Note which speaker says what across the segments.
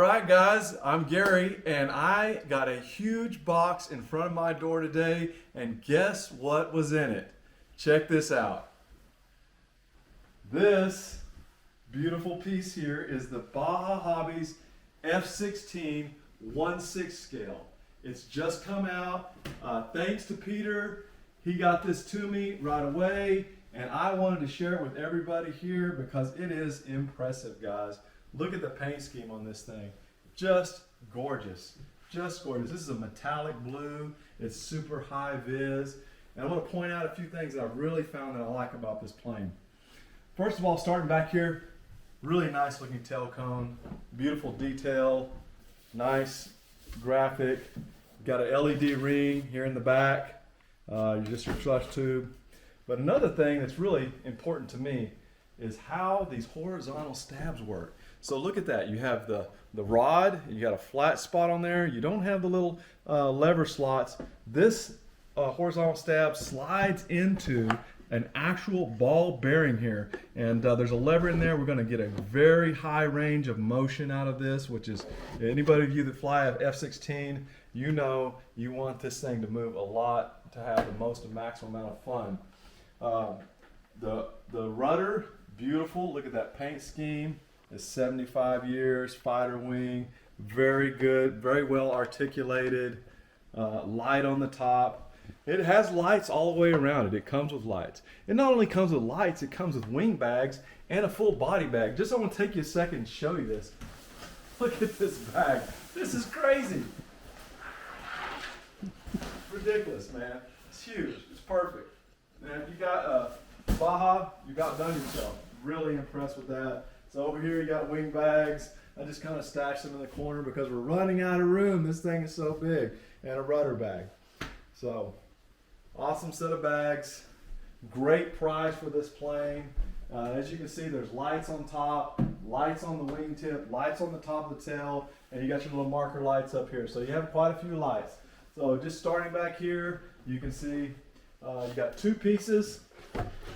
Speaker 1: right, guys, I'm Gary, and I got a huge box in front of my door today, and guess what was in it? Check this out. This beautiful piece here is the Baja Hobbies F-16 1/6 scale. It's just come out. Thanks to Peter, he got this to me right away, and I wanted to share it with everybody here because it is impressive, guys. Look at the paint scheme on this thing. Just gorgeous. Just gorgeous. This is a metallic blue. It's super high vis. And I want to point out a few things that I've really found that I like about this plane. First of all, starting back here, really nice looking tail cone. Beautiful detail. Nice graphic. Got an LED ring here in the back. Just your thrust tube. But another thing that's really important to me is how these horizontal stabs work. So look at that. You have the rod, you got a flat spot on there. You don't have the little lever slots. This horizontal stab slides into an actual ball bearing here. And there's a lever in there. We're going to get a very high range of motion out of this, which is, anybody of you that fly an F-16, you know you want this thing to move a lot to have the most maximum amount of fun. The rudder, beautiful. Look at that paint scheme. It's 75 years, fighter wing, very good, very well articulated, light on the top. It has lights all the way around it. It comes with lights. It not only comes with lights, it comes with wing bags and a full body bag. Just I want to take you a second and show you this. Look at this bag. This is crazy. Ridiculous, man. It's huge. It's perfect. And if you got Baja, you got done yourself. Really impressed with that. So over here you got wing bags. I just kind of stashed them in the corner because we're running out of room. This thing is so big. And a rudder bag. So awesome set of bags. Great price for this plane. As you can see, there's lights on top, lights on the wingtip, lights on the top of the tail, and you got your little marker lights up here. So you have quite a few lights. So just starting back here, you can see you got two pieces,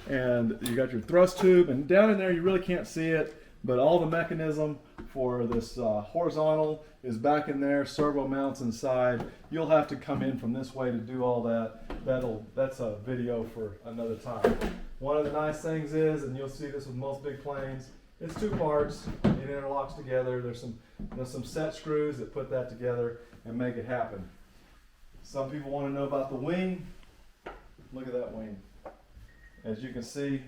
Speaker 1: and you got your thrust tube, and down in there you really can't see it, but all the mechanism for this horizontal is back in there, servo mounts inside. You'll have to come in from this way to do all that. That's a video for another time. One of the nice things is, and you'll see this with most big planes, it's two parts. It interlocks together. There's some set screws that put that together and make it happen. Some people want to know about the wing. Look at that wing. As you can see,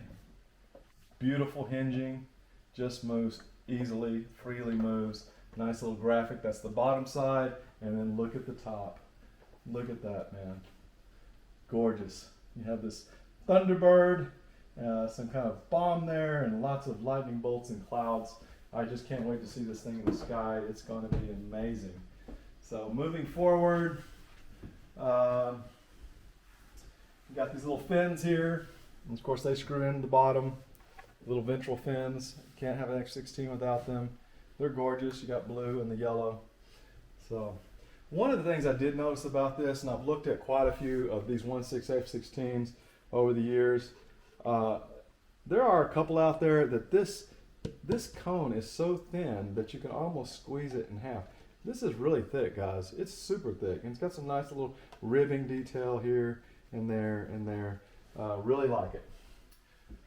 Speaker 1: beautiful hinging, just moves easily, freely moves. Nice little graphic. That's the bottom side, and then look at the top. Look at that, man. Gorgeous. You have this Thunderbird, some kind of bomb there, and lots of lightning bolts and clouds. I just can't wait to see this thing in the sky. It's going to be amazing. So moving forward, you got these little fins here. And of course, they screw in the bottom. Little ventral fins. Can't have an F-16 without them. They're gorgeous. You got blue and the yellow. So, one of the things I did notice about this, and I've looked at quite a few of these 1/6 F-16s over the years, there are a couple out there that this cone is so thin that you can almost squeeze it in half. This is really thick, guys. It's super thick, and it's got some nice little ribbing detail here and there and there. Really like it.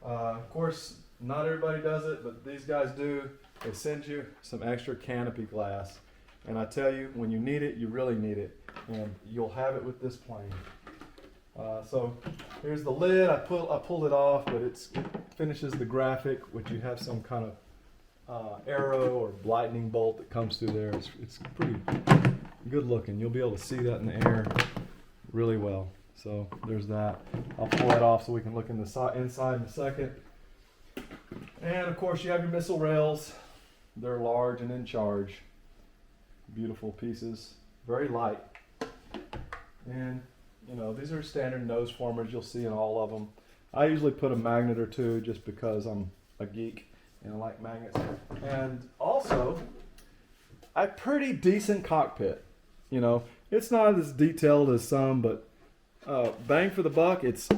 Speaker 1: Of course, not everybody does it, but these guys do. They send you some extra canopy glass, and I tell you, when you need it, you really need it, and you'll have it with this plane. So here's the lid. I pulled it off, but it finishes the graphic, which you have some kind of arrow or lightning bolt that comes through there. It's pretty good looking. You'll be able to see that in the air really well. So there's that. I'll pull that off so we can look in the inside in a second. And of course you have your missile rails. They're large and in charge. Beautiful pieces. Very light. And you know, these are standard nose formers you'll see in all of them. I usually put a magnet or two just because I'm a geek and I like magnets. And also, a pretty decent cockpit. You know, it's not as detailed as some, but bang for the buck. It's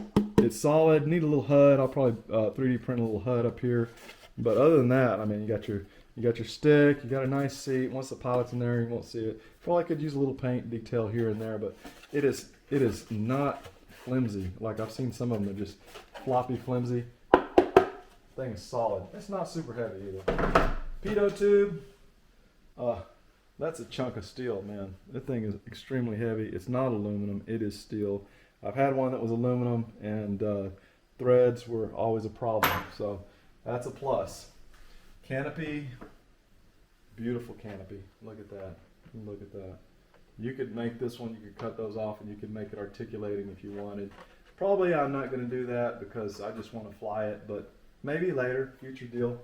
Speaker 1: solid. Need a little HUD. I'll probably 3D print a little HUD up here. But other than that, I mean, you got your
Speaker 2: You got your stick, you got a nice seat. Once the pilot's in there, you won't see it. Probably could use a little paint detail here and there, but it is not flimsy. Like I've seen some of them, they're just floppy, flimsy. Thing is solid. It's not super heavy either. Pitot tube. That's a chunk of steel, man. That thing is extremely heavy. It's not aluminum, it is steel. I've had one that was aluminum, and threads were always a problem, so that's a plus. Canopy, beautiful canopy. Look at that. Look at that. You could make this one, you could cut those off, and you could make it articulating if you wanted. Probably I'm not going to do that because I just want to fly it, but maybe later, future deal.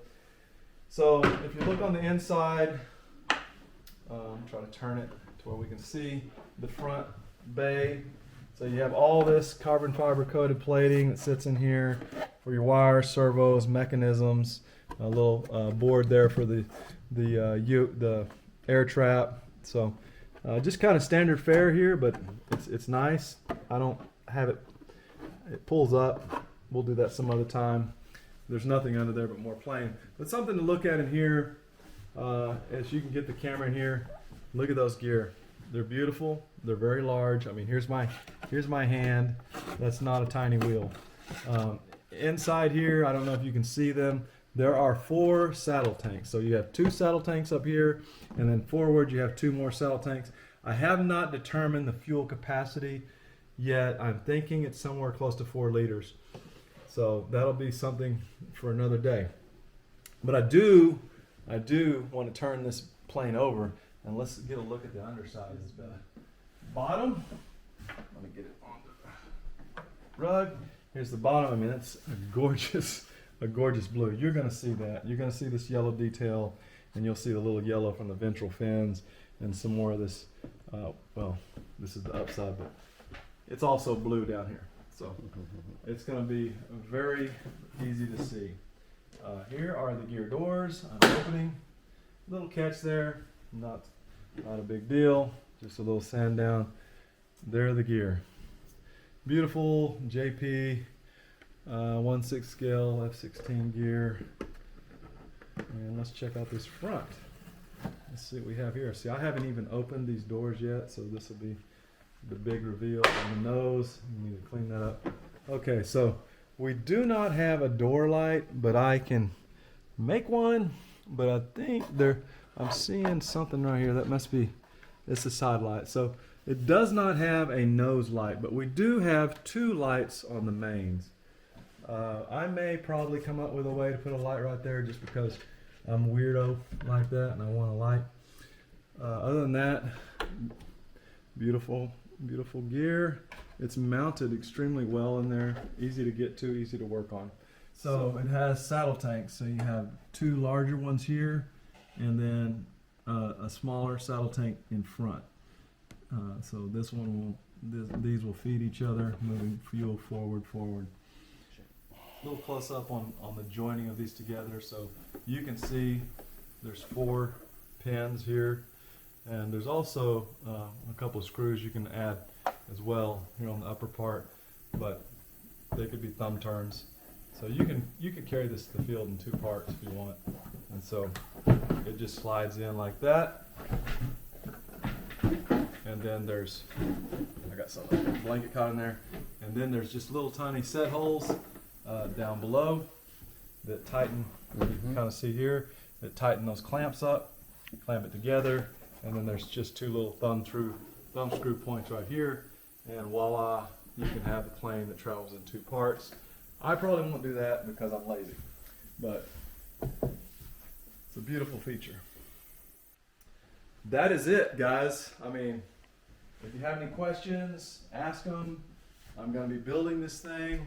Speaker 2: So if you look on the inside, try to turn it to where we can see the front bay. So you have all this carbon fiber coated plating that sits in here for your wires, servos, mechanisms, a little board there for the air trap. So just kind of standard fare here, but it's nice. I don't have it. It pulls up. We'll do that some other time. There's nothing under there but more plane. But something to look at in here, as you can get the camera in here. Look at those gear. They're beautiful. They're very large. I mean, here's my hand. That's not a tiny wheel. Inside here, I don't know if you can see them. There are 4 saddle tanks. So you have 2 saddle tanks up here, and then forward you have 2 more saddle tanks. I have not determined the fuel capacity yet. I'm thinking it's somewhere close to 4 liters. So that'll be something for another day. But I do want to turn this plane over, and let's get a look at the underside. Bottom. Let me get it on the rug. Here's the bottom. I mean, that's a gorgeous blue. You're going to see that. You're going to see this yellow detail, and you'll see the little yellow from the ventral fins, and some more of this. Well, this is the upside, but it's also blue down here. So it's going to be very easy to see. Here are the gear doors. I'm opening. Little catch there. Not a big deal. Just a little sand down. There are the gear. Beautiful JP 1/6 scale F-16 gear. And let's check out this front. Let's see what we have here. See, I haven't even opened these doors yet, so this will be the big reveal on the nose. We need to clean that up. Okay, so we do not have a door light, but I can make one. But I think I'm seeing something right here. That must be, it's a side light. So it does not have a nose light, but we do have 2 lights on the mains. I may probably come up with a way to put a light right there just because I'm a weirdo like that and I want a light. Other than that, beautiful gear. It's mounted extremely well in there. Easy to get to, easy to work on. So it has saddle tanks. So you have 2 larger ones here, and then a smaller saddle tank in front. So this one these will feed each other, moving fuel forward. A little close up on the joining of these together, so you can see there's 4 pins here, and there's also a couple of screws you can add as well here on the upper part, but they could be thumb turns. So you could carry this to the field in 2 parts if you want, and so it just slides in like that. And then I got some blanket caught in there, and then there's just little tiny set holes down below that tighten. You can kind of see here that tighten those clamps up, clamp it together, and then there's just 2 little thumb screw points right here, and voila, you can have the plane that travels in 2 parts. I probably won't do that because I'm lazy, but it's a beautiful feature. That is it, guys. I mean, if you have any questions, ask them. I'm going to be building this thing,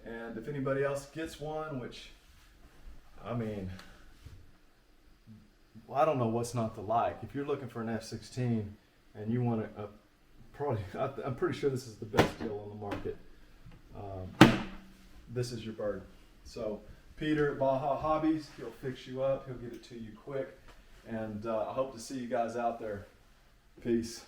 Speaker 2: and if anybody else gets one, which, I mean, well, I don't know what's not to like. If you're looking for an F-16 and you want I'm pretty sure this is the best deal on the market. This is your bird. So Peter at Baja Hobbies, he'll fix you up. He'll get it to you quick. And I hope to see you guys out there. Peace.